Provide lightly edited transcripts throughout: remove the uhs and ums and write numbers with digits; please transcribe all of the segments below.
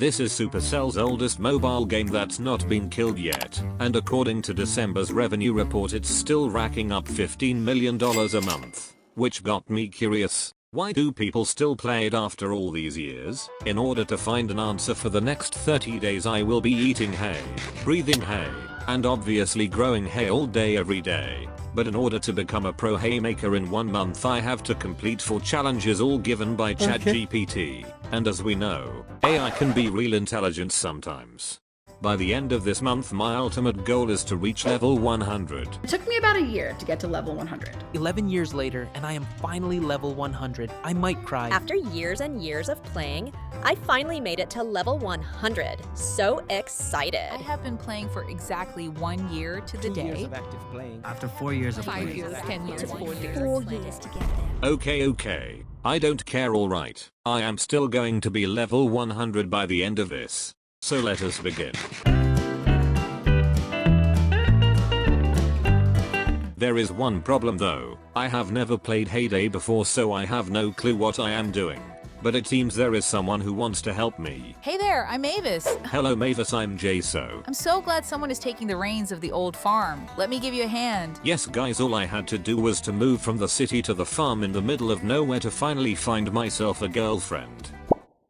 This is Supercell's oldest mobile game that's not been killed yet, and according to December's revenue report it's still racking up $15 million a month. Which got me curious. Why do people still play it after all these years? In order to find an answer for the next 30 days I will be eating hay, breathing hay, and obviously growing hay all day every day. But in order to become a pro haymaker in 1 month I have to complete 4 challenges all given by ChatGPT. And as we know, AI can be real intelligent sometimes. By the end of this month my ultimate goal is to reach level 100. It took me about a year to get to level 100. 11 years later and I am finally level 100. I might cry. After years and years of playing, I finally made it to level 100. So excited. I have been playing for exactly 1 year to the 2 day. years of active playing. After 4 years of 5 playing. years, 10 years, 4 years. 4 years to get there. Okay. I don't care, alright. I am still going to be level 100 by the end of this. So let us begin. There is one problem though. I have never played Hayday before so I have no clue what I am doing. But it seems there is someone who wants to help me. Hey there, I'm Mavis. Hello Mavis, I'm Jaso. I'm so glad someone is taking the reins of the old farm. Let me give you a hand. Yes guys, all I had to do was to move from the city to the farm in the middle of nowhere to finally find myself a girlfriend.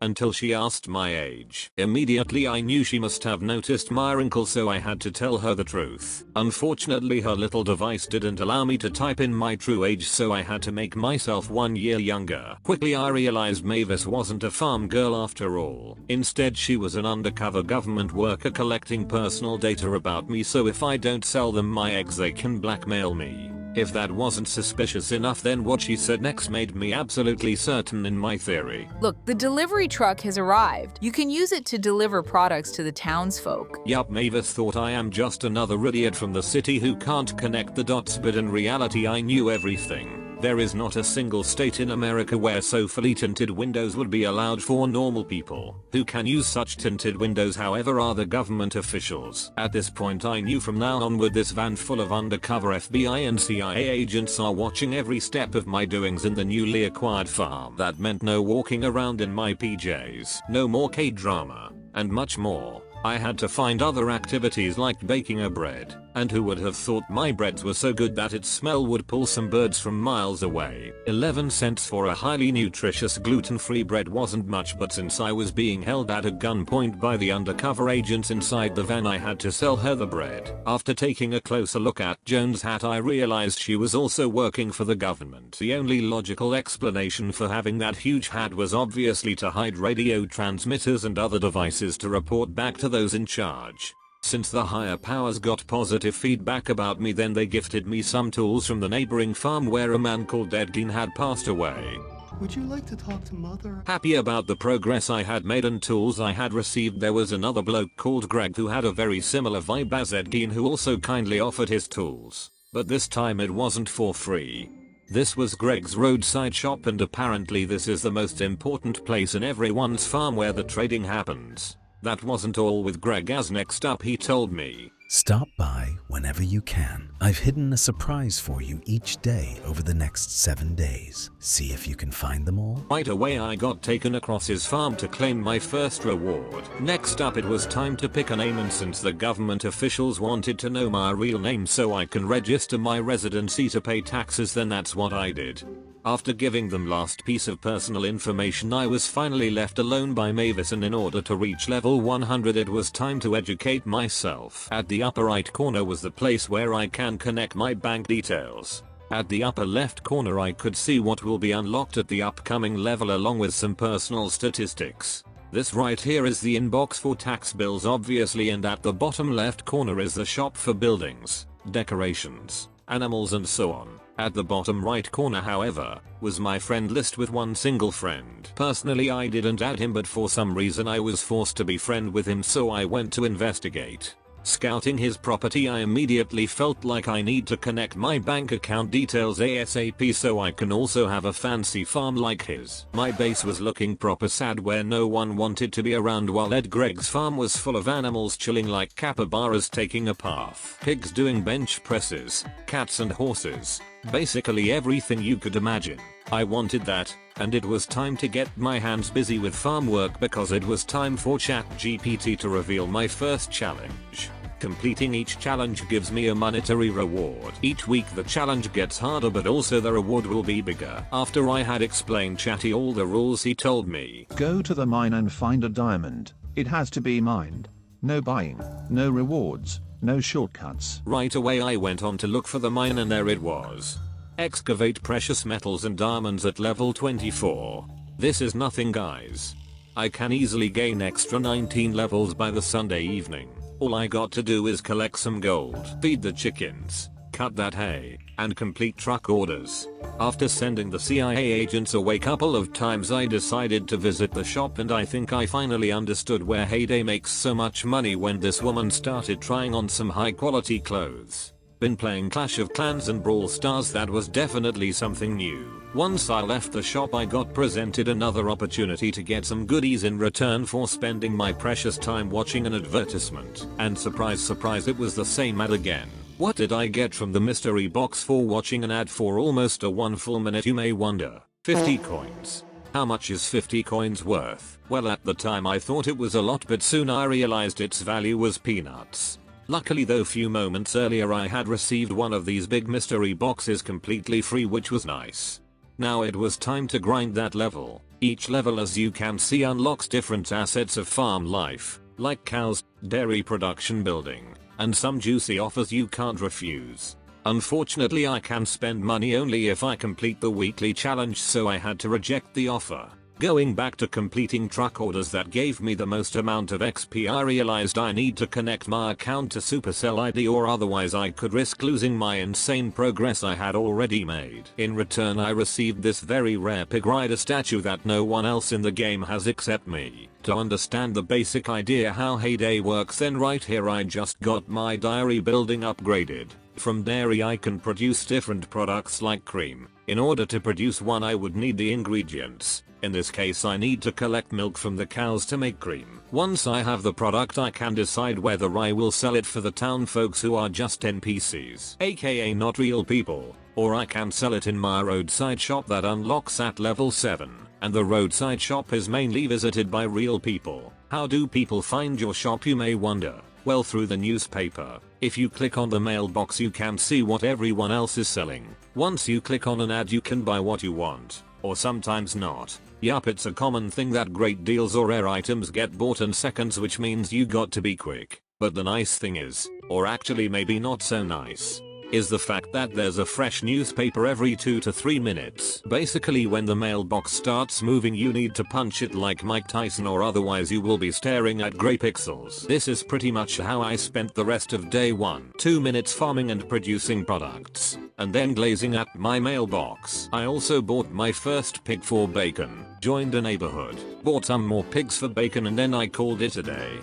Until she asked my age. Immediately I knew she must have noticed my wrinkle so I had to tell her the truth. Unfortunately her little device didn't allow me to type in my true age so I had to make myself 1 year younger. Quickly I realized Mavis wasn't a farm girl after all. Instead she was an undercover government worker collecting personal data about me so if I don't sell them my eggs they can blackmail me. If that wasn't suspicious enough then what she said next made me absolutely certain in my theory. Look, the delivery truck has arrived. You can use it to deliver products to the townsfolk. Yup, Mavis thought I am just another idiot from the city who can't connect the dots, but in reality I knew everything. There is not a single state in America where so fully tinted windows would be allowed for normal people. Who can use such tinted windows however are the government officials. At this point I knew from now onward this van full of undercover FBI and CIA agents are watching every step of my doings in the newly acquired farm. That meant no walking around in my PJs, no more K-drama, and much more. I had to find other activities like baking a bread, and who would have thought my breads were so good that its smell would pull some birds from miles away. 11 cents for a highly nutritious gluten-free bread wasn't much, but since I was being held at a gunpoint by the undercover agents inside the van I had to sell her the bread. After taking a closer look at Joan's hat I realized she was also working for the government. The only logical explanation for having that huge hat was obviously to hide radio transmitters and other devices to report back to those in charge. Since the higher powers got positive feedback about me then they gifted me some tools from the neighboring farm where a man called Edgeen had passed away. Would you like to talk to Mother? Happy about the progress I had made and tools I had received, there was another bloke called Greg who had a very similar vibe as Edgeen who also kindly offered his tools. But this time it wasn't for free. This was Greg's roadside shop and apparently this is the most important place in everyone's farm where the trading happens. That wasn't all with Greg, as next up he told me, stop by whenever you can. I've hidden a surprise for you each day over the next 7 days. See if you can find them all. Right away I got taken across his farm to claim my first reward. Next up it was time to pick a name, and since the government officials wanted to know my real name so I can register my residency to pay taxes, then that's what I did. After giving them last piece of personal information I was finally left alone by Mavis, and in order to reach level 100 it was time to educate myself. At the upper right corner was the place where I can connect my bank details. At the upper left corner I could see what will be unlocked at the upcoming level along with some personal statistics. This right here is the inbox for tax bills obviously, and at the bottom left corner is the shop for buildings, decorations, animals and so on. At the bottom right corner however, was my friend list with one single friend. Personally I didn't add him, but for some reason I was forced to be friend with him so I went to investigate. Scouting his property I immediately felt like I need to connect my bank account details ASAP so I can also have a fancy farm like his. My base was looking proper sad where no one wanted to be around while Greg's farm was full of animals chilling like capybaras taking a bath, pigs doing bench presses, cats and horses, basically everything you could imagine. I wanted that, and it was time to get my hands busy with farm work because it was time for ChatGPT to reveal my first challenge. Completing each challenge gives me a monetary reward. Each week the challenge gets harder, but also the reward will be bigger. After I had explained Chatty all the rules, he told me, "Go to the mine and find a diamond. It has to be mined. No buying, no rewards, no shortcuts." Right away I went on to look for the mine, and there it was. Excavate precious metals and diamonds at level 24. This is nothing, guys. I can easily gain extra 19 levels by the Sunday evening. All I got to do is collect some gold, feed the chickens, cut that hay, and complete truck orders. After sending the CIA agents away couple of times, I decided to visit the shop, and I think I finally understood where Hayday makes so much money when this woman started trying on some high quality clothes. Been playing Clash of Clans and Brawl Stars, that was definitely something new. Once I left the shop, I got presented another opportunity to get some goodies in return for spending my precious time watching an advertisement. And surprise surprise, it was the same ad again. What did I get from the mystery box for watching an ad for almost a 1 full minute, you may wonder? 50 coins. How much is 50 coins worth? Well, at the time I thought it was a lot, but soon I realized its value was peanuts. Luckily though, few moments earlier I had received one of these big mystery boxes completely free, which was nice. Now it was time to grind that level. Each level, as you can see, unlocks different assets of farm life, like cows, dairy production, building, and some juicy offers you can't refuse. Unfortunately I can spend money only if I complete the weekly challenge, so I had to reject the offer. Going back to completing truck orders that gave me the most amount of XP, I realized I need to connect my account to Supercell ID, or otherwise I could risk losing my insane progress I had already made. In return I received this very rare pig rider statue that no one else in the game has except me. To understand the basic idea how Hayday works, then right here I just got my dairy building upgraded. From dairy I can produce different products like cream. In order to produce one I would need the ingredients. In this case I need to collect milk from the cows to make cream. Once I have the product I can decide whether I will sell it for the town folks who are just NPCs, aka not real people, or I can sell it in my roadside shop that unlocks at level 7. And the roadside shop is mainly visited by real people. How do people find your shop, you may wonder? Well, through the newspaper. If you click on the mailbox you can see what everyone else is selling. Once you click on an ad you can buy what you want, or sometimes not. Yup, it's a common thing that great deals or rare items get bought in seconds, which means you got to be quick. But the nice thing is, or actually maybe not so nice, is the fact that there's a fresh newspaper every 2 to 3 minutes. Basically when the mailbox starts moving you need to punch it like Mike Tyson, or otherwise you will be staring at grey pixels. This is pretty much how I spent the rest of day 1. 2 minutes farming and producing products, and then glazing at my mailbox. I also bought my first pig for bacon, joined a neighborhood, bought some more pigs for bacon, and then I called it a day.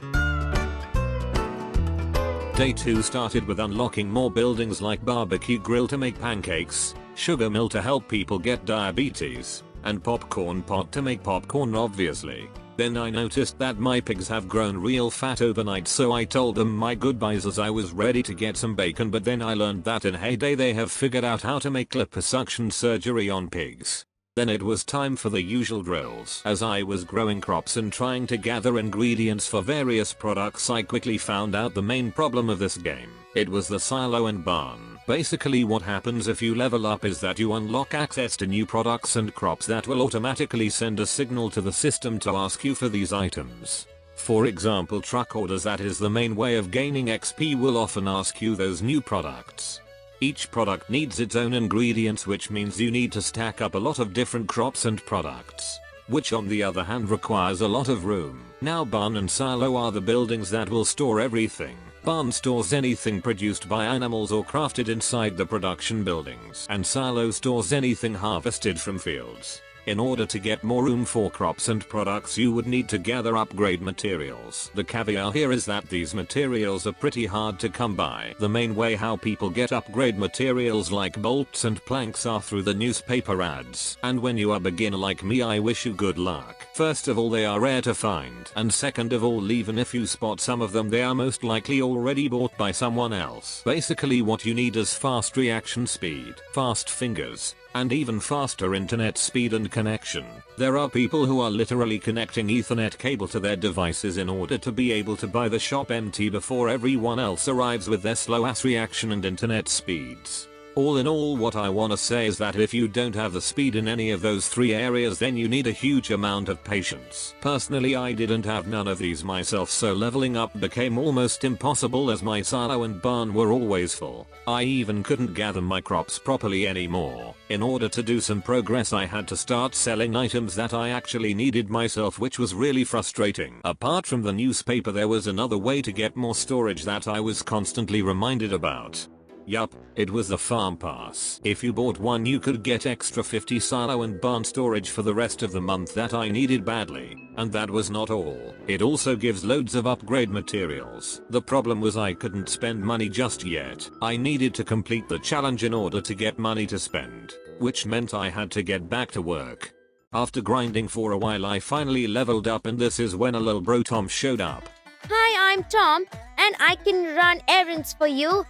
Day 2 started with unlocking more buildings like barbecue grill to make pancakes, sugar mill to help people get diabetes, and popcorn pot to make popcorn obviously. Then I noticed that my pigs have grown real fat overnight, so I told them my goodbyes as I was ready to get some bacon, but then I learned that in Hayday they have figured out how to make liposuction surgery on pigs. Then it was time for the usual drills. As I was growing crops and trying to gather ingredients for various products, I quickly found out the main problem of this game. It was the silo and barn. Basically what happens if you level up is that you unlock access to new products and crops that will automatically send a signal to the system to ask you for these items. For example, truck orders, that is the main way of gaining XP, will often ask you those new products. Each product needs its own ingredients, which means you need to stack up a lot of different crops and products, which on the other hand requires a lot of room. Now barn and silo are the buildings that will store everything. Barn stores anything produced by animals or crafted inside the production buildings, and silo stores anything harvested from fields. In order to get more room for crops and products you would need to gather upgrade materials. The caveat here is that these materials are pretty hard to come by. The main way how people get upgrade materials like bolts and planks are through the newspaper ads. And when you are a beginner like me, I wish you good luck. First of all, they are rare to find, and second of all, even if you spot some of them, they are most likely already bought by someone else. Basically what you need is fast reaction speed, fast fingers, and even faster internet speed and connection. There are people who are literally connecting Ethernet cable to their devices in order to be able to buy the shop empty before everyone else arrives with their slow ass reaction and internet speeds. All in all, what I wanna say is that if you don't have the speed in any of those 3 areas, then you need a huge amount of patience. Personally, I didn't have none of these myself, so leveling up became almost impossible as my silo and barn were always full. I even couldn't gather my crops properly anymore. In order to do some progress, I had to start selling items that I actually needed myself, which was really frustrating. Apart from the newspaper, there was another way to get more storage that I was constantly reminded about. Yup, it was the farm pass. If you bought one, you could get extra 50 silo and barn storage for the rest of the month that I needed badly. And that was not all. It also gives loads of upgrade materials. The problem was I couldn't spend money just yet. I needed to complete the challenge in order to get money to spend, which meant I had to get back to work. After grinding for a while, I finally leveled up, and this is when a little bro Tom showed up. Hi, I'm Tom, and I can run errands for you.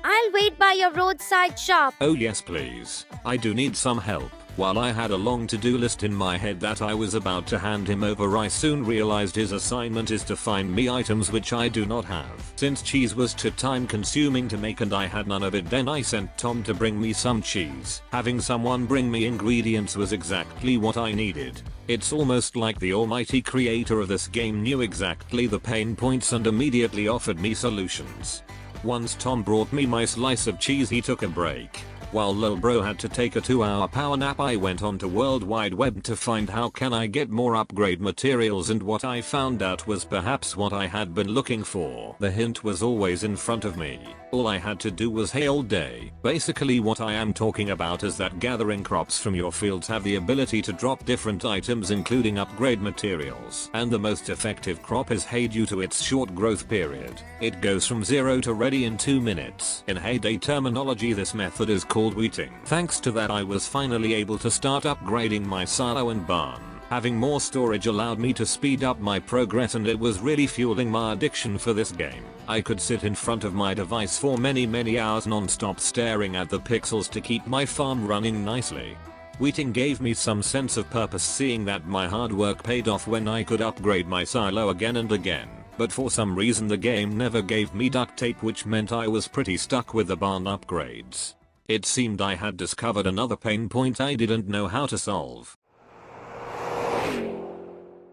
I'll wait by your roadside shop. Oh yes please, I do need some help. While I had a long to-do list in my head that I was about to hand him over, I soon realized his assignment is to find me items which I do not have. Since cheese was too time consuming to make and I had none of it, then I sent Tom to bring me some cheese. Having someone bring me ingredients was exactly what I needed. It's almost like the almighty creator of this game knew exactly the pain points and immediately offered me solutions. Once Tom brought me my slice of cheese, he took a break. While lil bro had to take a 2-hour power nap, I went on to World Wide Web to find how can I get more upgrade materials, and what I found out was perhaps what I had been looking for. The hint was always in front of me. All I had to do was hayday. Basically what I am talking about is that gathering crops from your fields have the ability to drop different items including upgrade materials. And the most effective crop is hay due to its short growth period. It goes from 0 to ready in 2 minutes. In hayday terminology, this method is called wheating. Thanks to that, I was finally able to start upgrading my silo and barn. Having more storage allowed me to speed up my progress, and it was really fueling my addiction for this game. I could sit in front of my device for many hours non-stop staring at the pixels to keep my farm running nicely. Wheating gave me some sense of purpose, seeing that my hard work paid off when I could upgrade my silo again and again. But for some reason the game never gave me duct tape, which meant I was pretty stuck with the barn upgrades. It seemed I had discovered another pain point I didn't know how to solve.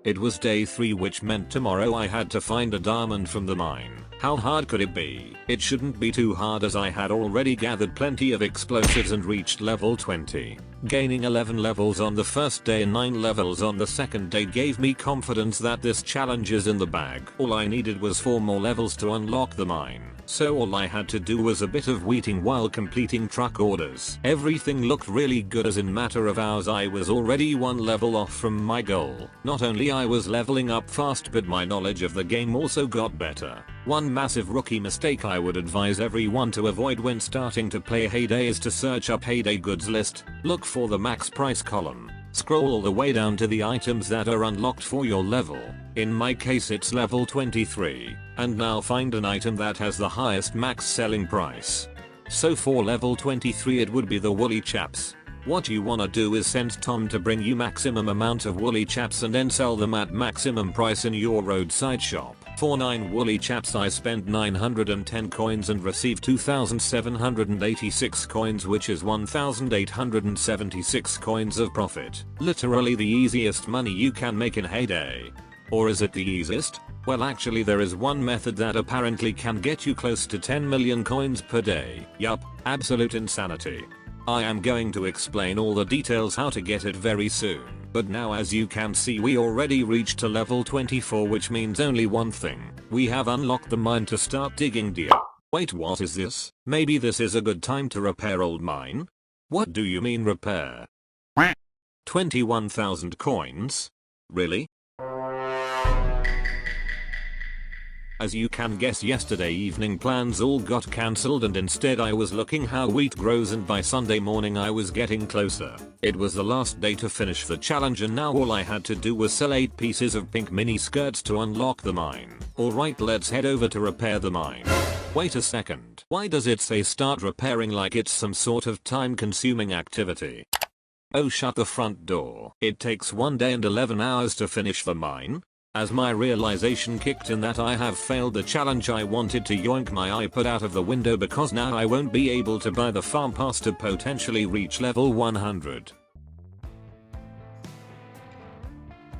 It was day 3, which meant tomorrow I had to find a diamond from the mine. How hard could it be? It shouldn't be too hard, as I had already gathered plenty of explosives and reached level 20. Gaining 11 levels on the first day and 9 levels on the second day gave me confidence that this challenge is in the bag. All I needed was 4 more levels to unlock the mine. So all I had to do was a bit of wheating while completing truck orders. Everything looked really good, as in matter of hours I was already 1 level off from my goal. Not only I was leveling up fast, but my knowledge of the game also got better. One massive rookie mistake I would advise everyone to avoid when starting to play Hayday is to search up Hayday goods list, look for the max price column. Scroll all the way down to the items that are unlocked for your level. In my case it's level 23. And now find an item that has the highest max selling price. So for level 23 it would be the woolly chaps. What you wanna do is send Tom to bring you maximum amount of woolly chaps and then sell them at maximum price in your roadside shop. For 9 woolly chaps I spent 910 coins and received 2,786 coins, which is 1,876 coins of profit. Literally the easiest money you can make in Hayday. Or is it the easiest? Well, actually there is one method that apparently can get you close to 10 million coins per day. Yup, absolute insanity. I am going to explain all the details how to get it very soon. But now, as you can see, we already reached to level 24, which means only one thing. We have unlocked the mine to start digging deep. Wait, what is this? Maybe this is a good time to repair old mine? What do you mean repair? 21,000 coins? Really? As you can guess, yesterday evening plans all got cancelled, and instead I was looking how wheat grows, and by Sunday morning I was getting closer. It was the last day to finish the challenge, and now all I had to do was sell 8 pieces of pink mini skirts to unlock the mine. Alright, let's head over to repair the mine. Wait a second. Why does it say start repairing like it's some sort of time consuming activity? Oh, shut the front door. It takes 1 day and 11 hours to finish the mine? As my realization kicked in that I have failed the challenge, I wanted to yoink my iPad out of the window because now I won't be able to buy the farm pass to potentially reach level 100.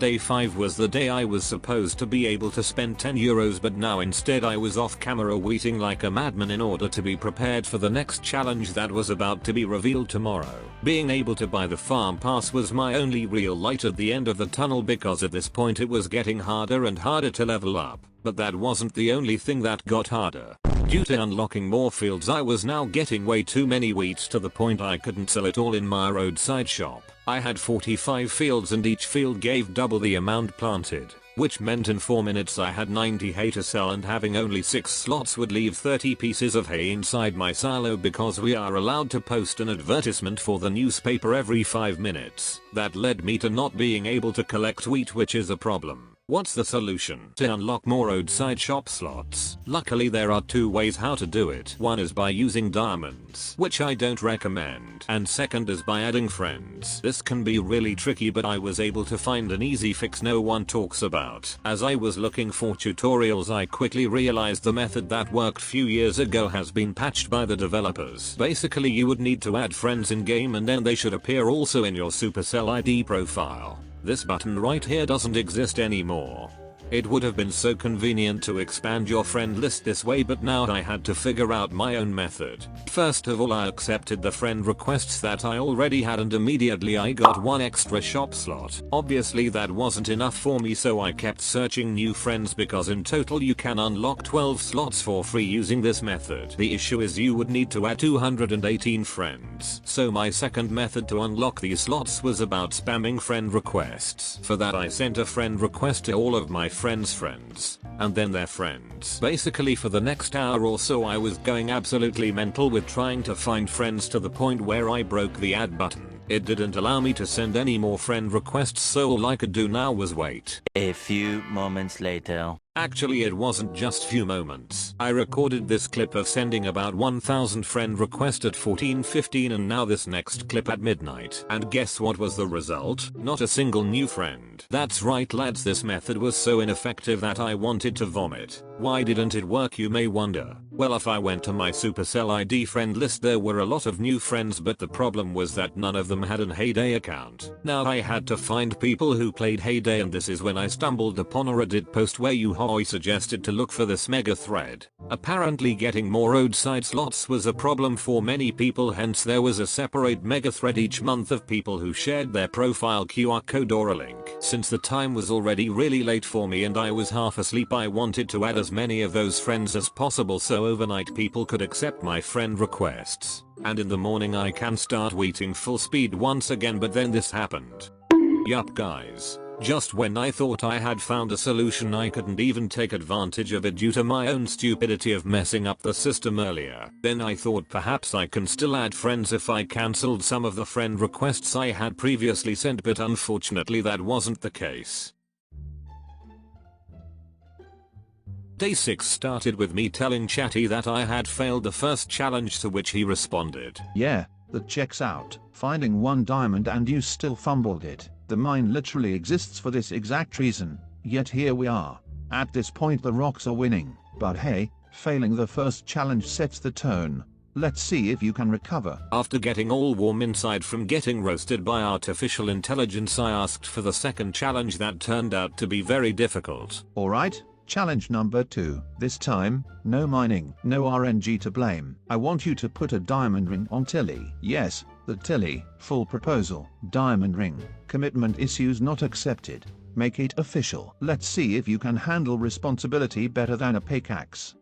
Day 5 was the day I was supposed to be able to spend €10, but now instead I was off camera waiting like a madman in order to be prepared for the next challenge that was about to be revealed tomorrow. Being able to buy the farm pass was my only real light at the end of the tunnel, because at this point it was getting harder and harder to level up. But that wasn't the only thing that got harder. Due to unlocking more fields, I was now getting way too many wheats to the point I couldn't sell it all in my roadside shop. I had 45 fields and each field gave double the amount planted, which meant in 4 minutes I had 90 hay to sell, and having only 6 slots would leave 30 pieces of hay inside my silo because we are allowed to post an advertisement for the newspaper every 5 minutes. That led me to not being able to collect wheat, which is a problem. What's the solution? To unlock more roadside shop slots. Luckily there are 2 ways how to do it. One is by using diamonds, which I don't recommend, and second is by adding friends. This can be really tricky, but I was able to find an easy fix no one talks about. As I was looking for tutorials, I quickly realized the method that worked few years ago has been patched by the developers. Basically you would need to add friends in game and then they should appear also in your Supercell ID profile. This button right here doesn't exist anymore. It would have been so convenient to expand your friend list this way, but now I had to figure out my own method. First of all, I accepted the friend requests that I already had and immediately I got 1 extra shop slot. Obviously that wasn't enough for me, so I kept searching new friends because in total you can unlock 12 slots for free using this method. The issue is you would need to add 218 friends. So my second method to unlock these slots was about spamming friend requests. For that I sent a friend request to all of my friends' friends, and then their friends. Basically for the next hour or so I was going absolutely mental with trying to find friends, to the point where I broke the add button. It didn't allow me to send any more friend requests, so all I could do now was wait. A few moments later. Actually it wasn't just few moments. I recorded this clip of sending about 1000 friend requests at 14:15 and now this next clip at midnight. And guess what was the result? Not a single new friend. That's right lads, this method was so ineffective that I wanted to vomit. Why didn't it work, you may wonder? Well, if I went to my Supercell ID friend list there were a lot of new friends, but the problem was that none of them had an Hayday account. Now I had to find people who played Hayday, and this is when I stumbled upon a Reddit post where Yuhoi suggested to look for this mega thread. Apparently getting more roadside slots was a problem for many people, hence there was a separate mega thread each month of people who shared their profile QR code or a link. Since the time was already really late for me and I was half asleep, I wanted to add as many of those friends as possible so overnight people could accept my friend requests. And in the morning I can start waiting full speed once again, but then this happened. Yup guys. Just when I thought I had found a solution, I couldn't even take advantage of it due to my own stupidity of messing up the system earlier. Then I thought perhaps I can still add friends if I cancelled some of the friend requests I had previously sent, but unfortunately that wasn't the case. Day 6 started with me telling Chatty that I had failed the first challenge, to which he responded, Yeah, that checks out. Finding 1 diamond and you still fumbled it. The mine literally exists for this exact reason, yet here we are. At this point the rocks are winning, but hey, failing the first challenge sets the tone. Let's see if you can recover. After getting all warm inside from getting roasted by artificial intelligence, I asked for the second challenge that turned out to be very difficult. Alright, challenge number 2. This time, no mining, no RNG to blame. I want you to put a diamond ring on Tilly. Yes, the Tilly, full proposal, diamond ring, commitment issues not accepted. Make it official. Let's see if you can handle responsibility better than a pickaxe.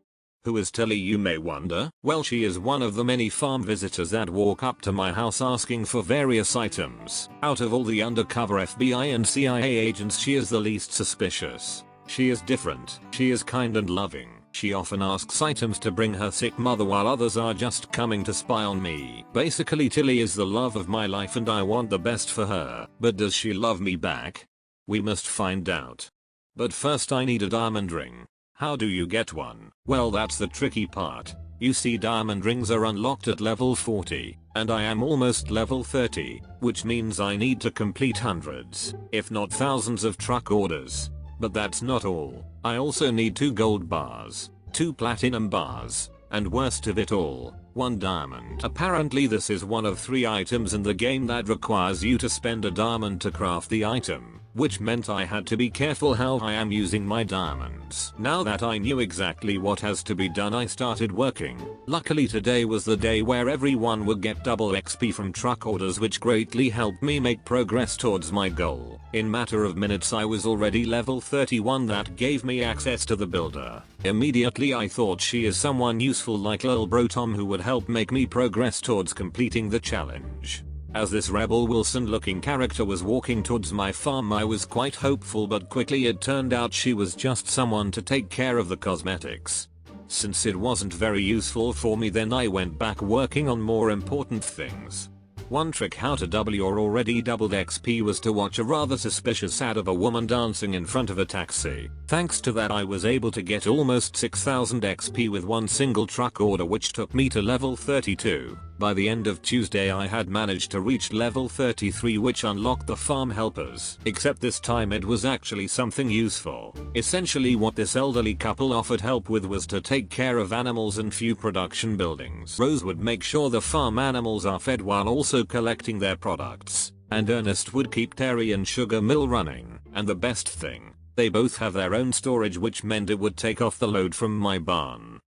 Who is Tilly, you may wonder? Well, she is one of the many farm visitors that walk up to my house asking for various items. Out of all the undercover FBI and CIA agents, she is the least suspicious. She is different. She is kind and loving. She often asks items to bring her sick mother, while others are just coming to spy on me. Basically, Tilly is the love of my life and I want the best for her. But does she love me back? We must find out. But first I need a diamond ring. How do you get one? Well, that's the tricky part. You see, diamond rings are unlocked at level 40, and I am almost level 30, which means I need to complete hundreds, if not thousands of truck orders. But that's not all. I also need 2 gold bars, 2 platinum bars, and worst of it all, 1 diamond. Apparently this is one of 3 items in the game that requires you to spend a diamond to craft the item, which meant I had to be careful how I am using my diamonds. Now that I knew exactly what has to be done, I started working. Luckily today was the day where everyone would get double XP from truck orders, which greatly helped me make progress towards my goal. In matter of minutes I was already level 31. That gave me access to the builder. Immediately I thought she is someone useful like Lil Bro Tom who would help make me progress towards completing the challenge. As this Rebel Wilson looking character was walking towards my farm I was quite hopeful, but quickly it turned out she was just someone to take care of the cosmetics. Since it wasn't very useful for me, then I went back working on more important things. One trick how to double your already doubled XP was to watch a rather suspicious ad of a woman dancing in front of a taxi. Thanks to that I was able to get almost 6000 XP with one single truck order, which took me to level 32. By the end of Tuesday I had managed to reach level 33, which unlocked the farm helpers. Except this time it was actually something useful. Essentially what this elderly couple offered help with was to take care of animals and few production buildings. Rose would make sure the farm animals are fed while also collecting their products. And Ernest would keep dairy and sugar mill running. And the best thing, they both have their own storage, which meant it would take off the load from my barn.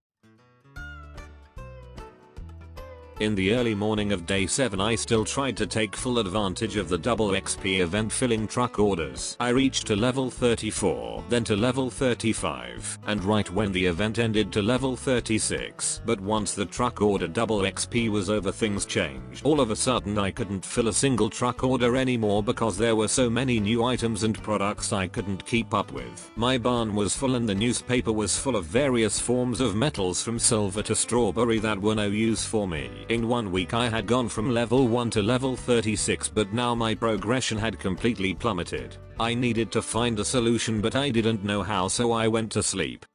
In the early morning of day 7 I still tried to take full advantage of the double XP event filling truck orders. I reached to level 34, then to level 35, and right when the event ended to level 36. But once the truck order double XP was over, things changed. All of a sudden I couldn't fill a single truck order anymore because there were so many new items and products I couldn't keep up with. My barn was full and the newspaper was full of various forms of metals from silver to strawberry that were no use for me. In 1 week I had gone from level 1 to level 36, but now my progression had completely plummeted. I needed to find a solution, but I didn't know how, so I went to sleep.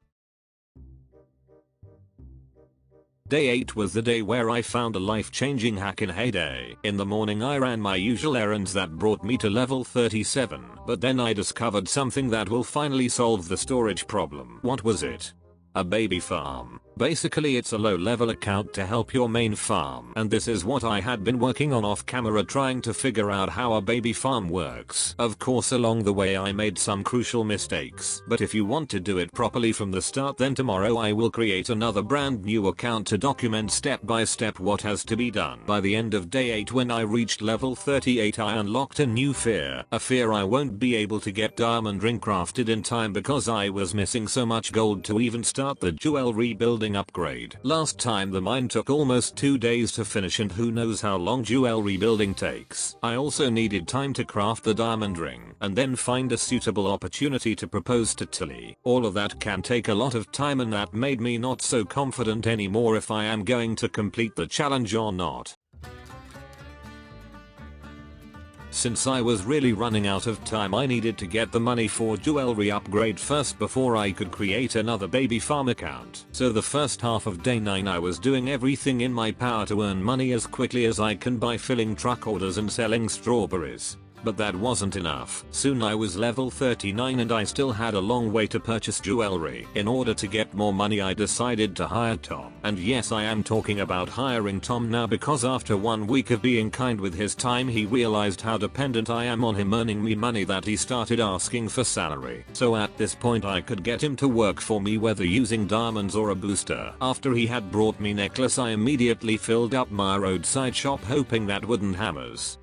Day 8 was the day where I found a life-changing hack in Hayday. In the morning I ran my usual errands that brought me to level 37, but then I discovered something that will finally solve the storage problem. What was it? A baby farm. Basically it's a low-level account to help your main farm, and this is what I had been working on off camera, trying to figure out how a baby farm works. Of course along the way I made some crucial mistakes, but if you want to do it properly from the start, then tomorrow I will create another brand new account to document step by step what has to be done. By the end of day 8, when I reached level 38, I unlocked a new fear. A fear I won't be able to get diamond ring crafted in time because I was missing so much gold to even start the jewelry building upgrade. Last time the mine took almost 2 days to finish, and who knows how long jewelry building takes. I also needed time to craft the diamond ring and then find a suitable opportunity to propose to Tilly. All of that can take a lot of time, and that made me not so confident anymore if I am going to complete the challenge or not. Since I was really running out of time, I needed to get the money for jewelry upgrade first before I could create another baby farm account. So the first half of day 9 I was doing everything in my power to earn money as quickly as I can by filling truck orders and selling strawberries. But that wasn't enough. Soon I was level 39 and I still had a long way to purchase jewelry. In order to get more money I decided to hire Tom. And yes, I am talking about hiring Tom now, because after 1 week of being kind with his time he realized how dependent I am on him earning me money that he started asking for salary. So at this point I could get him to work for me, whether using diamonds or a booster. After he had brought me necklace I immediately filled up my roadside shop, hoping that wooden hammers,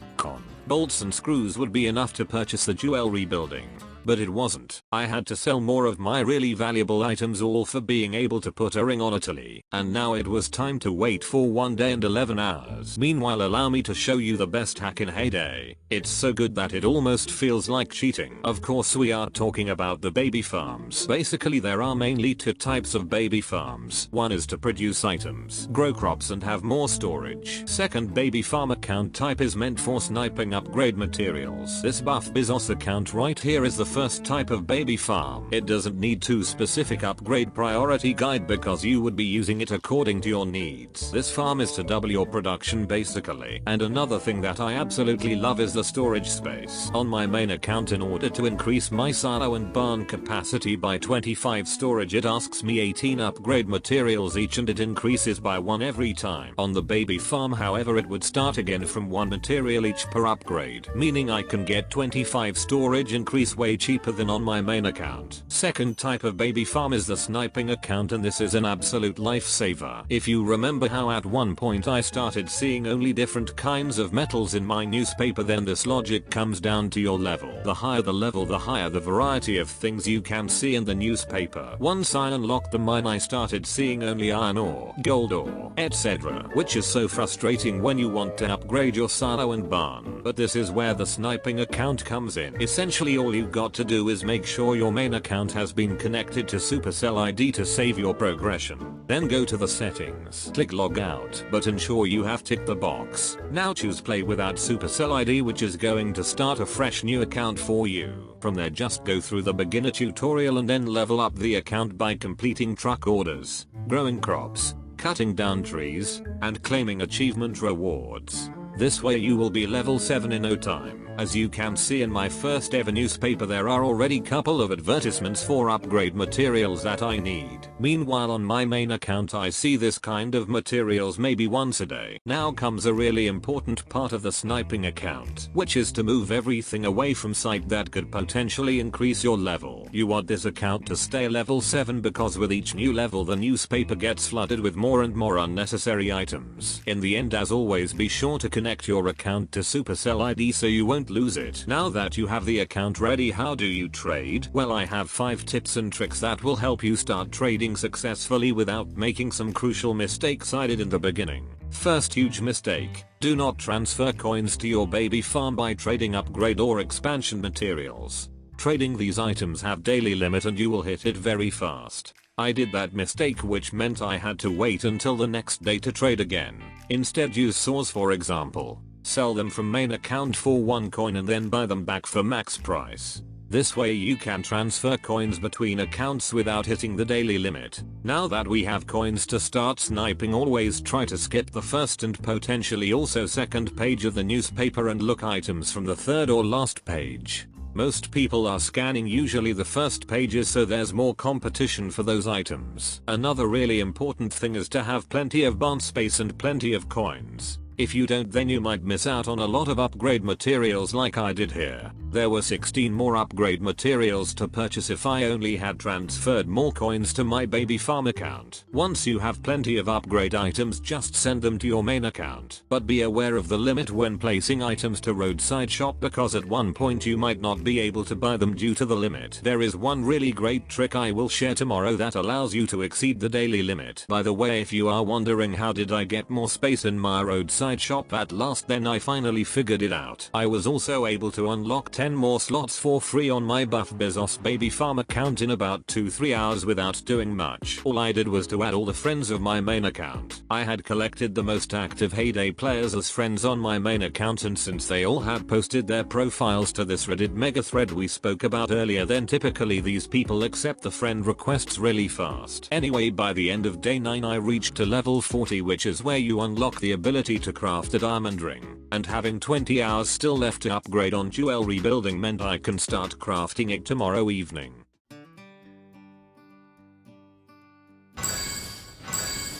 bolts and screws would be enough to purchase the jewelry building. But it wasn't. I had to sell more of my really valuable items, all for being able to put a ring on a Tilly. And now it was time to wait for 1 day and 11 hours. Meanwhile, allow me to show you the best hack in Hayday. It's so good that it almost feels like cheating. Of course we are talking about the baby farms. Basically there are mainly 2 types of baby farms. One is to produce items, grow crops and have more storage. Second baby farm account type is meant for sniping upgrade materials. This buff Bezos account right here is the first type of baby farm. It doesn't need too specific upgrade priority guide because you would be using it according to your needs. This farm is to double your production basically. And another thing that I absolutely love is the storage space. On my main account, in order to increase my silo and barn capacity by 25 storage, it asks me 18 upgrade materials each and it increases by 1 every time. On the baby farm however, it would start again from 1 material each per upgrade, meaning I can get 25 storage increase way cheaper than on my main account. Second type of baby farm is the sniping account, and this is an absolute lifesaver. If you remember how at one point I started seeing only different kinds of metals in my newspaper, then this logic comes down to your level. The higher the level, the higher the variety of things you can see in the newspaper. Once I unlocked the mine, I started seeing only iron ore, gold ore, etc., which is so frustrating when you want to upgrade your silo and barn. But this is where the sniping account comes in. Essentially all you've got to do is make sure your main account has been connected to Supercell ID to save your progression. Then go to the settings, click log out, but ensure you have ticked the box. Now choose play without Supercell ID, which is going to start a fresh new account for you. From there just go through the beginner tutorial and then level up the account by completing truck orders, growing crops, cutting down trees, and claiming achievement rewards. This way you will be level 7 in no time. As you can see in my first ever newspaper, there are already couple of advertisements for upgrade materials that I need. Meanwhile on my main account I see this kind of materials maybe once a day. Now comes a really important part of the sniping account, which is to move everything away from sight that could potentially increase your level. You want this account to stay level 7 because with each new level the newspaper gets flooded with more and more unnecessary items. In the end, as always, be sure to connect your account to Supercell ID so you won't lose it. Now that you have the account ready, how do you trade? Well, I have 5 tips and tricks that will help you start trading successfully without making some crucial mistakes I did in the beginning. First huge mistake: do not transfer coins to your baby farm by trading upgrade or expansion materials. Trading these items have daily limit and you will hit it very fast. I did that mistake, which meant I had to wait until the next day to trade again. Instead use saws for example. Sell them from main account for 1 coin and then buy them back for max price. This way you can transfer coins between accounts without hitting the daily limit. Now that we have coins to start sniping, always try to skip the first and potentially also second page of the newspaper and look items from the third or last page. Most people are scanning usually the first pages, so there's more competition for those items. Another really important thing is to have plenty of barn space and plenty of coins. If you don't, then you might miss out on a lot of upgrade materials like I did here. There were 16 more upgrade materials to purchase if I only had transferred more coins to my baby farm account. Once you have plenty of upgrade items, just send them to your main account. But be aware of the limit when placing items to roadside shop, because at one point you might not be able to buy them due to the limit. There is one really great trick I will share tomorrow that allows you to exceed the daily limit. By the way, if you are wondering how did I get more space in my roadside shop at last, then I finally figured it out. I was also able to unlock 10 more slots for free on my Buff Bezos baby farm account in about 2-3 hours without doing much. All I did was to add all the friends of my main account. I had collected the most active Hayday players as friends on my main account, and since they all had posted their profiles to this Reddit mega thread we spoke about earlier, then typically these people accept the friend requests really fast. Anyway, by the end of day 9 I reached to level 40, which is where you unlock the ability to craft a diamond ring. And having 20 hours still left to upgrade on jewelry building meant I can start crafting it tomorrow evening.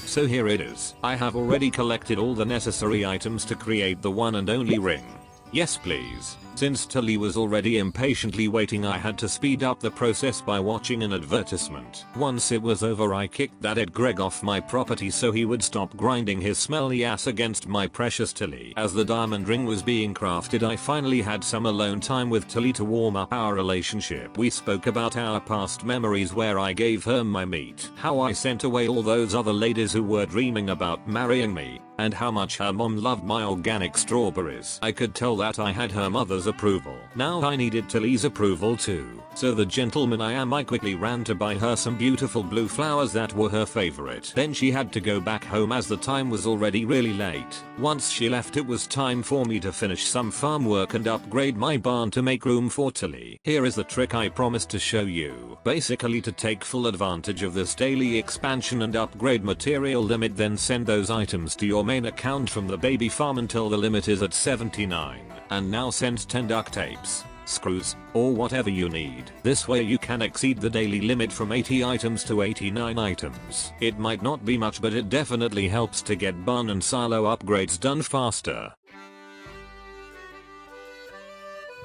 So here it is. I have already collected all the necessary items to create the one and only ring. Yes please. Since Tilly was already impatiently waiting, I had to speed up the process by watching an advertisement. Once it was over, I kicked that Ed Greg off my property so he would stop grinding his smelly ass against my precious Tilly. As the diamond ring was being crafted, I finally had some alone time with Tilly to warm up our relationship. We spoke about our past memories where I gave her my meat, how I sent away all those other ladies who were dreaming about marrying me, and how much her mom loved my organic strawberries. I could tell that I had her mother's approval. Now I needed Tilly's approval too. So the gentleman I quickly ran to buy her some beautiful blue flowers that were her favorite. Then she had to go back home as the time was already really late. Once she left, it was time for me to finish some farm work and upgrade my barn to make room for Tilly. Here is the trick I promised to show you. Basically, to take full advantage of this daily expansion and upgrade material limit, then send those items to your main account from the baby farm until the limit is at 79. And now send 10 duct tapes, screws, or whatever you need. This way you can exceed the daily limit from 80 items to 89 items. It might not be much, but it definitely helps to get barn and silo upgrades done faster.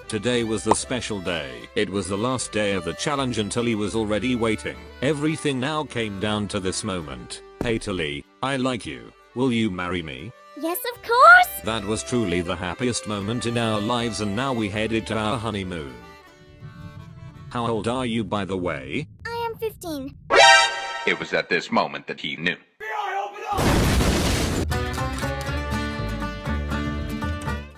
Today was the special day. It was the last day of the challenge until he was already waiting. Everything now came down to this moment. Hey Tilly, I like you. Will you marry me? Yes, of course! That was truly the happiest moment in our lives, and now we headed to our honeymoon. How old are you, by the way? I am 15. It was at this moment that he knew.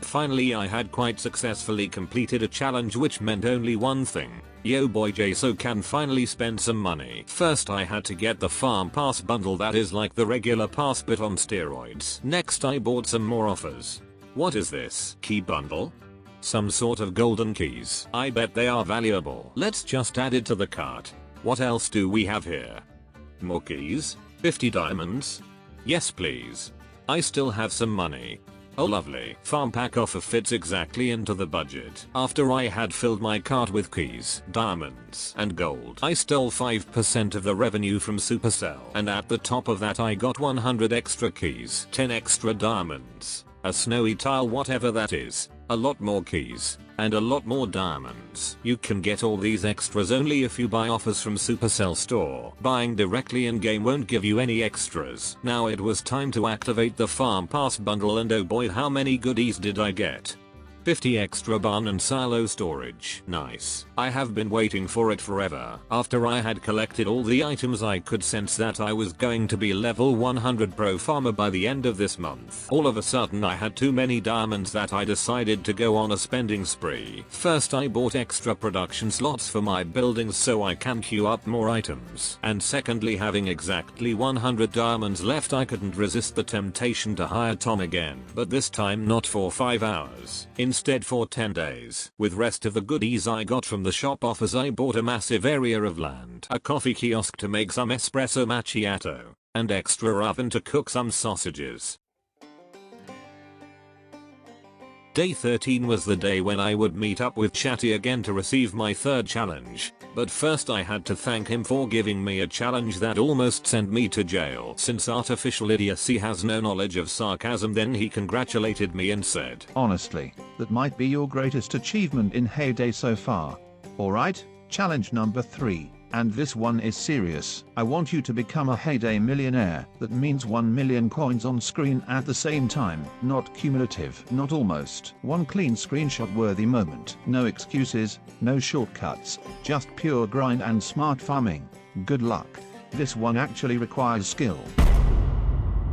Finally, I had quite successfully completed a challenge, which meant only one thing. Yo boy Jaso can finally spend some money. First I had to get the farm pass bundle, that is like the regular pass but on steroids. Next I bought some more offers. What is this? Key bundle? Some sort of golden keys. I bet they are valuable. Let's just add it to the cart. What else do we have here? More keys? 50 diamonds? Yes please. I still have some money. Oh lovely. Farm pack offer fits exactly into the budget. After I had filled my cart with keys, diamonds, and gold, I stole 5% of the revenue from Supercell. And at the top of that I got 100 extra keys, 10 extra diamonds, a snowy tile, whatever that is, a lot more keys, and a lot more diamonds. You can get all these extras only if you buy offers from Supercell store. Buying directly in game won't give you any extras. Now it was time to activate the farm pass bundle, and oh boy, how many goodies did I get. 50 extra barn and silo storage. Nice. I have been waiting for it forever. After I had collected all the items, I could sense that I was going to be level 100 pro farmer by the end of this month. All of a sudden I had too many diamonds that I decided to go on a spending spree. First I bought extra production slots for my buildings so I can queue up more items. And secondly, having exactly 100 diamonds left, I couldn't resist the temptation to hire Tom again. But this time not for 5 hours. Instead for 10 days. With rest of the goodies I got from the shop offers, I bought a massive area of land, a coffee kiosk to make some espresso macchiato, and extra oven to cook some sausages. Day 13 was the day when I would meet up with Chatty again to receive my third challenge. But first I had to thank him for giving me a challenge that almost sent me to jail. Since artificial idiocy has no knowledge of sarcasm, then he congratulated me and said, Honestly, that might be your greatest achievement in Hayday so far. Alright, challenge number 3. And this one is serious. I want you to become a Hayday millionaire. That means 1 million coins on screen at the same time. Not cumulative, not almost. One clean screenshot worthy moment. No excuses, no shortcuts. Just pure grind and smart farming. Good luck. This one actually requires skill.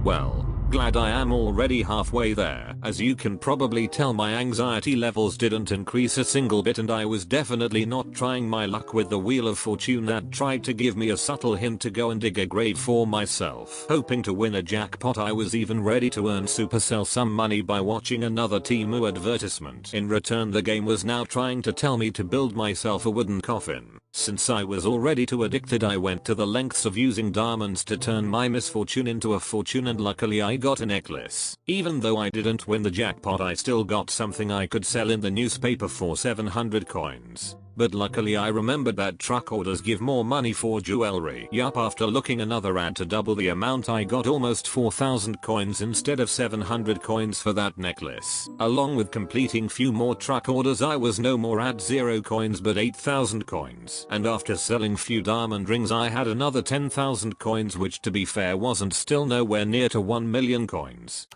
Well, glad I am already halfway there. As you can probably tell, my anxiety levels didn't increase a single bit, and I was definitely not trying my luck with the Wheel of Fortune that tried to give me a subtle hint to go and dig a grave for myself. Hoping to win a jackpot, I was even ready to earn Supercell some money by watching another Temu advertisement. In return, the game was now trying to tell me to build myself a wooden coffin. Since I was already too addicted, I went to the lengths of using diamonds to turn my misfortune into a fortune, and luckily I got a necklace. Even though I didn't win the jackpot, I still got something I could sell in the newspaper for 700 coins. But luckily I remembered that truck orders give more money for jewelry. Yup, after looking another ad to double the amount, I got almost 4,000 coins instead of 700 coins for that necklace. Along with completing few more truck orders, I was no more at 0 coins but 8,000 coins. And after selling few diamond rings, I had another 10,000 coins, which to be fair wasn't still nowhere near to 1 million coins.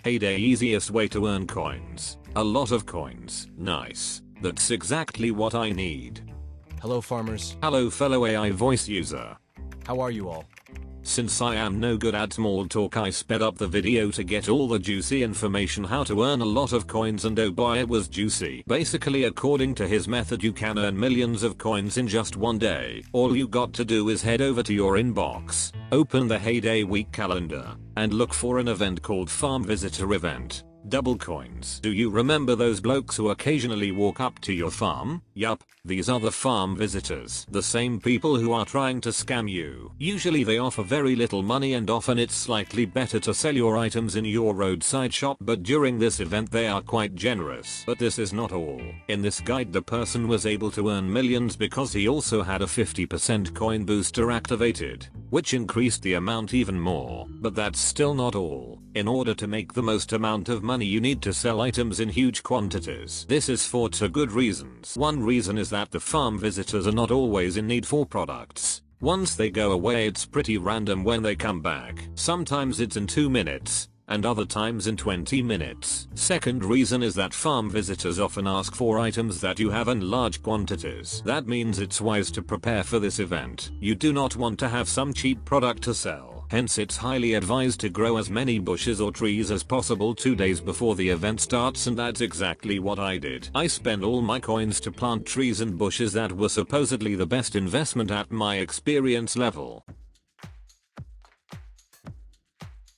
Hayday, easiest way to earn coins. A lot of coins. Nice. That's exactly what I need. Hello farmers. Hello fellow AI voice user. How are you all? Since I am no good at small talk, I sped up the video to get all the juicy information how to earn a lot of coins, and oh boy it was juicy. Basically, according to his method, you can earn millions of coins in just one day. All you got to do is head over to your inbox, open the Hayday week calendar, and look for an event called Farm Visitor Event. Double coins. Do you remember those blokes who occasionally walk up to your farm? Yup, these are the farm visitors. The same people who are trying to scam you. Usually they offer very little money, and often it's slightly better to sell your items in your roadside shop, but during this event they are quite generous. But this is not all. In this guide the person was able to earn millions because he also had a 50% coin booster activated, which increased the amount even more. But that's still not all. In order to make the most amount of money, you need to sell items in huge quantities. This is for two good reasons. One reason is that the farm visitors are not always in need for products. Once they go away, it's pretty random when they come back. Sometimes it's in 2 minutes, and other times in 20 minutes. Second reason is that farm visitors often ask for items that you have in large quantities. That means it's wise to prepare for this event. You do not want to have some cheap product to sell. Hence it's highly advised to grow as many bushes or trees as possible 2 days before the event starts, and that's exactly what I did. I spent all my coins to plant trees and bushes that were supposedly the best investment at my experience level.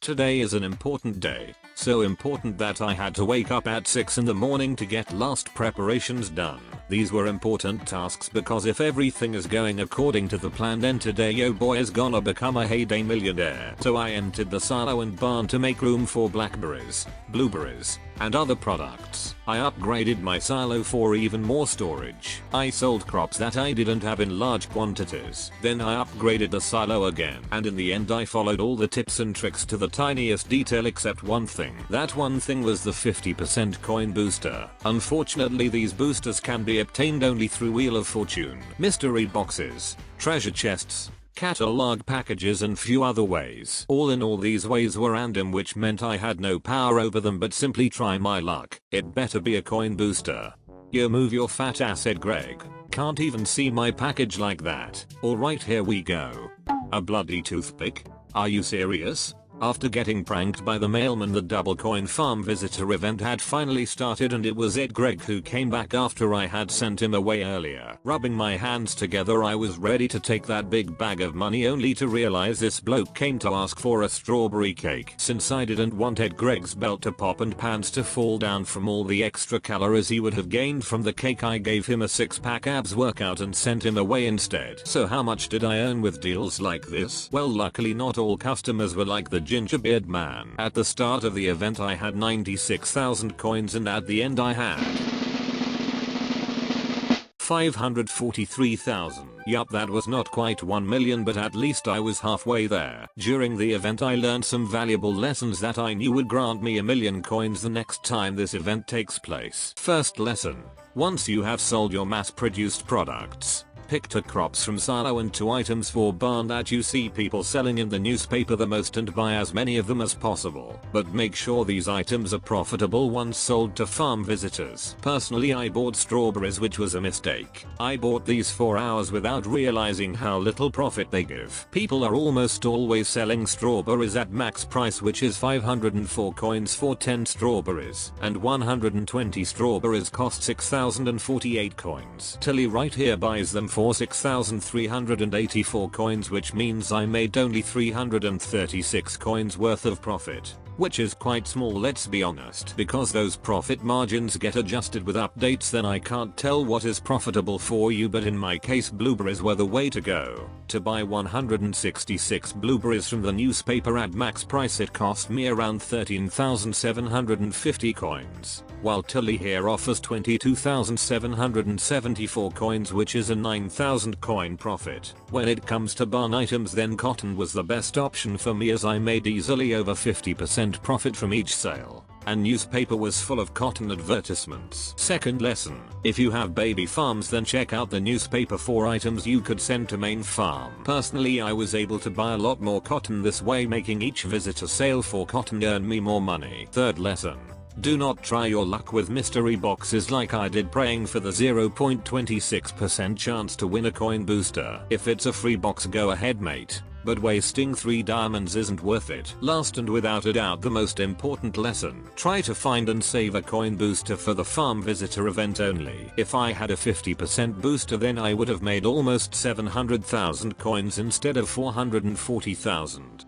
Today is an important day. So important that I had to wake up at 6 in the morning to get last preparations done. These were important tasks because if everything is going according to the plan, then today yo boy is gonna become a Hayday millionaire. So I emptied the silo and barn to make room for blackberries, blueberries, and other products. I upgraded my silo for even more storage. I sold crops that I didn't have in large quantities. Then I upgraded the silo again. And in the end I followed all the tips and tricks to the tiniest detail except one thing. That one thing was the 50% coin booster. Unfortunately, these boosters can be obtained only through Wheel of Fortune, mystery boxes, treasure chests, catalog packages, and few other ways. All in all, these ways were random, which meant I had no power over them but simply try my luck. It better be a coin booster. You move your fat ass, said Greg. Can't even see my package like that. Alright, here we go. A bloody toothpick? Are you serious? After getting pranked by the mailman, the double coin farm visitor event had finally started, and it was Greg who came back after I had sent him away earlier. Rubbing my hands together, I was ready to take that big bag of money, only to realize this bloke came to ask for a strawberry cake. Since I didn't want Greg's belt to pop and pants to fall down from all the extra calories he would have gained from the cake, I gave him a 6-pack abs workout and sent him away instead. So how much did I earn with deals like this? Well, luckily not all customers were like the gingerbeard man. At the start of the event I had 96,000 coins, and at the end I had 543,000. Yup, that was not quite 1 million, but at least I was halfway there. During the event I learned some valuable lessons that I knew would grant me 1 million coins the next time this event takes place. First lesson: once you have sold your mass-produced products, pick 2 crops from silo and 2 items for barn that you see people selling in the newspaper the most, and buy as many of them as possible. But make sure these items are profitable once sold to farm visitors. Personally, I bought strawberries, which was a mistake. I bought these for hours without realizing how little profit they give. People are almost always selling strawberries at max price, which is 504 coins for 10 strawberries, and 120 strawberries cost 6,048 coins. Tilly right here buys them for 6,384 coins, which means I made only 336 coins worth of profit, which is quite small, let's be honest. Because those profit margins get adjusted with updates, then I can't tell what is profitable for you, but in my case blueberries were the way to go. To buy 166 blueberries from the newspaper at max price, it cost me around 13,750 coins, while Tilly here offers 22,774 coins, which is a 9,000 coin profit. When it comes to barn items, then cotton was the best option for me, as I made easily over 50% profit from each sale, and newspaper was full of cotton advertisements. Second lesson: if you have baby farms, then check out the newspaper for items you could send to main farm. Personally, I was able to buy a lot more cotton this way, making each visitor sale for cotton earn me more money. Third lesson: do not try your luck with mystery boxes like I did, praying for the 0.26% chance to win a coin booster. If it's a free box, go ahead mate. but wasting 3 diamonds isn't worth it. Last and without a doubt the most important lesson, try to find and save a coin booster for the farm visitor event only. If I had a 50% booster then I would have made almost 700,000 coins instead of 440,000.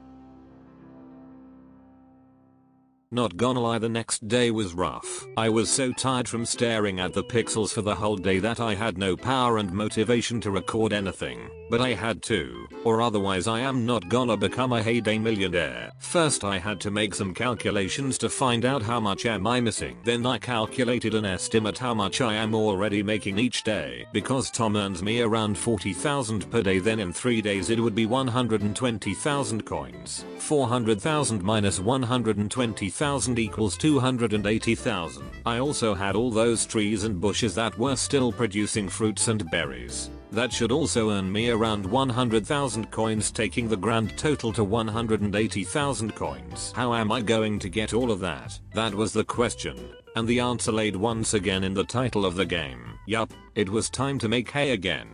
Not gonna lie, the next day was rough. I was so tired from staring at the pixels for the whole day that I had no power and motivation to record anything. But I had to, or otherwise I am not gonna become a hayday millionaire. First I had to make some calculations to find out how much am I missing. Then I calculated an estimate how much I am already making each day. Because Tom earns me around 40,000 per day, then in 3 days it would be 120,000 coins. 400,000 minus 120,000 equals 280,000. I also had all those trees and bushes that were still producing fruits and berries. That should also earn me around 100,000 coins, taking the grand total to 180,000 coins. How am I going to get all of that? That was the question. And the answer laid once again in the title of the game. Yup, it was time to make hay again.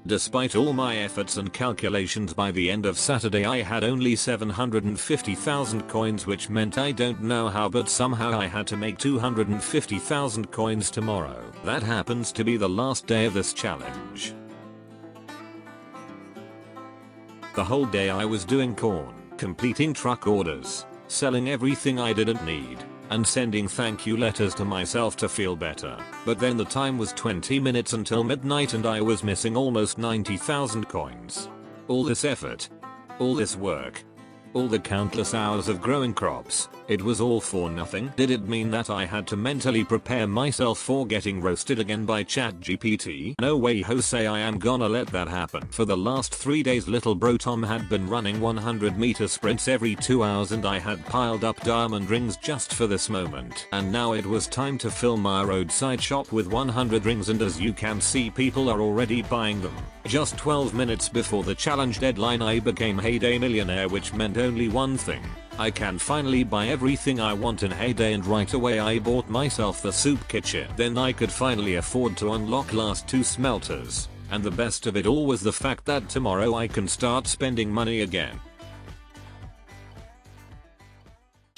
Despite all my efforts and calculations, by the end of Saturday I had only 750,000 coins, which meant I don't know how but somehow I had to make 250,000 coins tomorrow. That happens to be the last day of this challenge. The whole day I was doing corn, completing truck orders, selling everything I didn't need, and sending thank you letters to myself to feel better. But then the time was 20 minutes until midnight and I was missing almost 90,000 coins. All this effort, all this work, all the countless hours of growing crops, it was all for nothing. Did it mean that I had to mentally prepare myself for getting roasted again by ChatGPT? No way, Jose, I am gonna let that happen. For the last 3 days little bro Tom had been running 100-meter sprints every 2 hours and I had piled up diamond rings just for this moment. And now it was time to fill my roadside shop with 100 rings, and as you can see people are already buying them. Just 12 minutes before the challenge deadline I became hayday millionaire, which meant only one thing. I can finally buy everything I want in Hayday, and right away I bought myself the soup kitchen. Then I could finally afford to unlock last 2 smelters. And the best of it all was the fact that tomorrow I can start spending money again.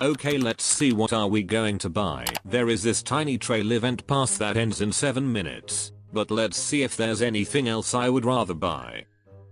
Okay, let's see, what are we going to buy? There is this tiny trail event pass that ends in 7 minutes. But let's see if there's anything else I would rather buy.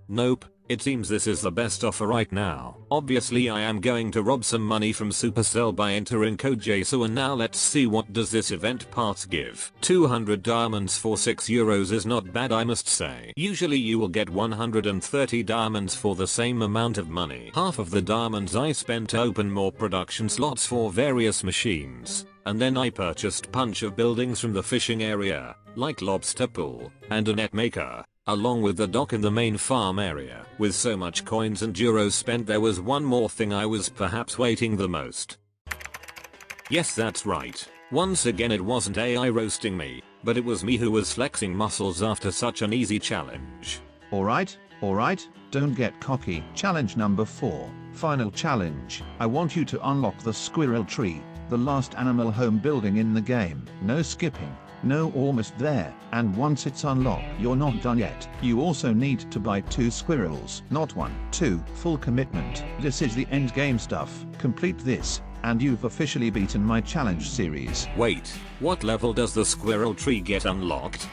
Nope. It seems this is the best offer right now. Obviously I am going to rob some money from Supercell by entering code Jaso, and now let's see what does this event pass give. 200 diamonds for 6 euros is not bad, I must say. Usually you will get 130 diamonds for the same amount of money. Half of the diamonds I spent to open more production slots for various machines. And then I purchased bunch of buildings from the fishing area, like lobster pool, and a net maker, along with the dock in the main farm area. With so much coins and euros spent, there was one more thing I was perhaps waiting the most. Yes, that's right. Once again it wasn't AI roasting me, but it was me who was flexing muscles after such an easy challenge. Alright, don't get cocky. Challenge number 4. Final challenge. I want you to unlock the squirrel tree, the last animal home building in the game. No skipping. No, almost there. And once it's unlocked, you're not done yet. You also need to buy 2 squirrels. Not 1, 2. Full commitment. This is the end game stuff. Complete this, and you've officially beaten my challenge series. Wait, what level does the squirrel tree get unlocked?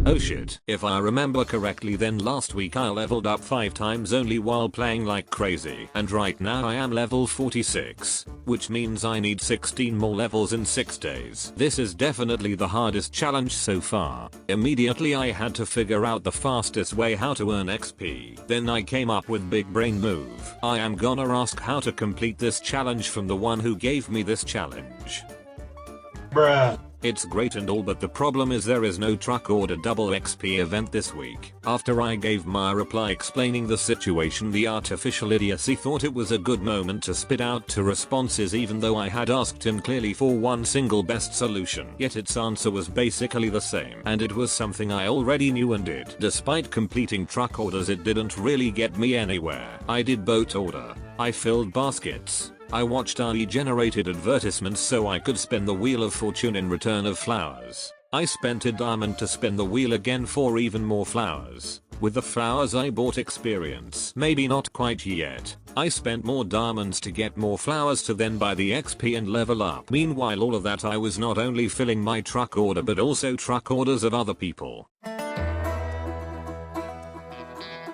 Oh shit. If I remember correctly, then last week I leveled up 5 times only while playing like crazy. And right now I am level 46. Which means I need 16 more levels in 6 days. This is definitely the hardest challenge so far. Immediately I had to figure out the fastest way how to earn XP. Then I came up with big brain move. I am gonna ask how to complete this challenge from the one who gave me this challenge. Bruh. It's great and all, but the problem is there is no truck order double XP event this week. After I gave my reply explaining the situation, the artificial idiocy thought it was a good moment to spit out 2 responses, even though I had asked him clearly for one single best solution. Yet its answer was basically the same, and it was something I already knew and did. Despite completing truck orders, it didn't really get me anywhere. I did boat order. I filled baskets. I watched AI generated advertisements so I could spin the wheel of fortune in return of flowers. I spent a diamond to spin the wheel again for even more flowers. With the flowers I bought experience. Maybe not quite yet. I spent more diamonds to get more flowers to then buy the XP and level up. Meanwhile all of that I was not only filling my truck order but also truck orders of other people.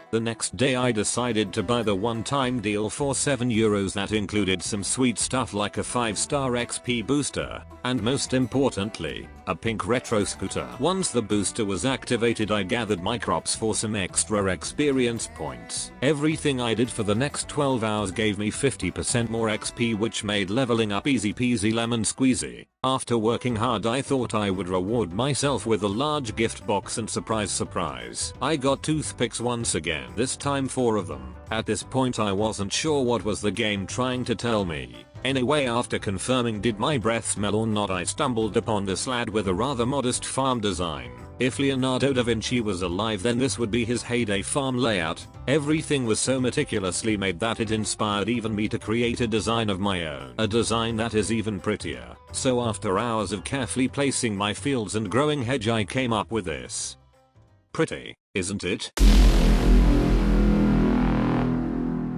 The next day I decided to buy the one-time deal for €7 that included some sweet stuff like a 5-star XP booster, and most importantly, a pink retro scooter. Once the booster was activated I gathered my crops for some extra experience points. Everything I did for the next 12 hours gave me 50% more XP which made leveling up easy peasy lemon squeezy. After working hard I thought I would reward myself with a large gift box and surprise. I got toothpicks once again, this time 4 of them. At this point I wasn't sure what was the game trying to tell me. Anyway, after confirming did my breath smell or not, I stumbled upon this lad with a rather modest farm design. If Leonardo da Vinci was alive then this would be his heyday farm layout. Everything was so meticulously made that it inspired even me to create a design of my own. A design that is even prettier. So after hours of carefully placing my fields and growing hedge I came up with this. Pretty, isn't it?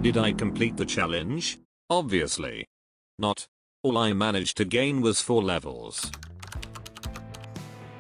Did I complete the challenge? Obviously not. All I managed to gain was 4 levels.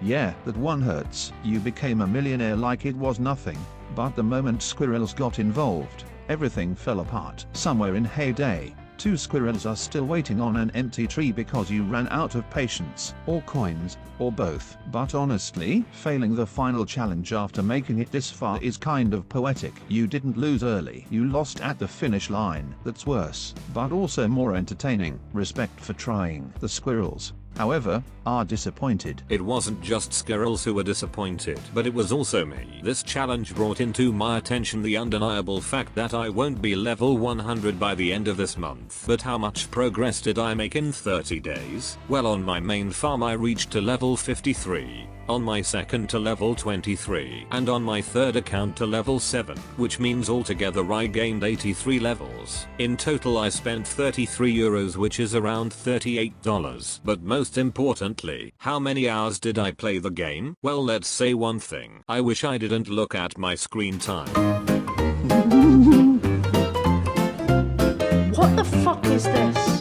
Yeah, that one hurts. You became a millionaire like it was nothing, but the moment squirrels got involved, everything fell apart. Somewhere in Hayday, 2 squirrels are still waiting on an empty tree because you ran out of patience, or coins, or both. But honestly, failing the final challenge after making it this far is kind of poetic. You didn't lose early, you lost at the finish line. That's worse, but also more entertaining. Respect for trying. The squirrels, however, are disappointed. It wasn't just squirrels who were disappointed, but it was also me. This challenge brought into my attention the undeniable fact that I won't be level 100 by the end of this month. But how much progress did I make in 30 days? Well, on my main farm I reached to level 53. On my second to level 23, and on my third account to level 7, which means altogether I gained 83 levels. In total I spent €33, which is around $38. But most importantly, how many hours did I play the game? Well, let's say one thing. I wish I didn't look at my screen time. What the fuck is this?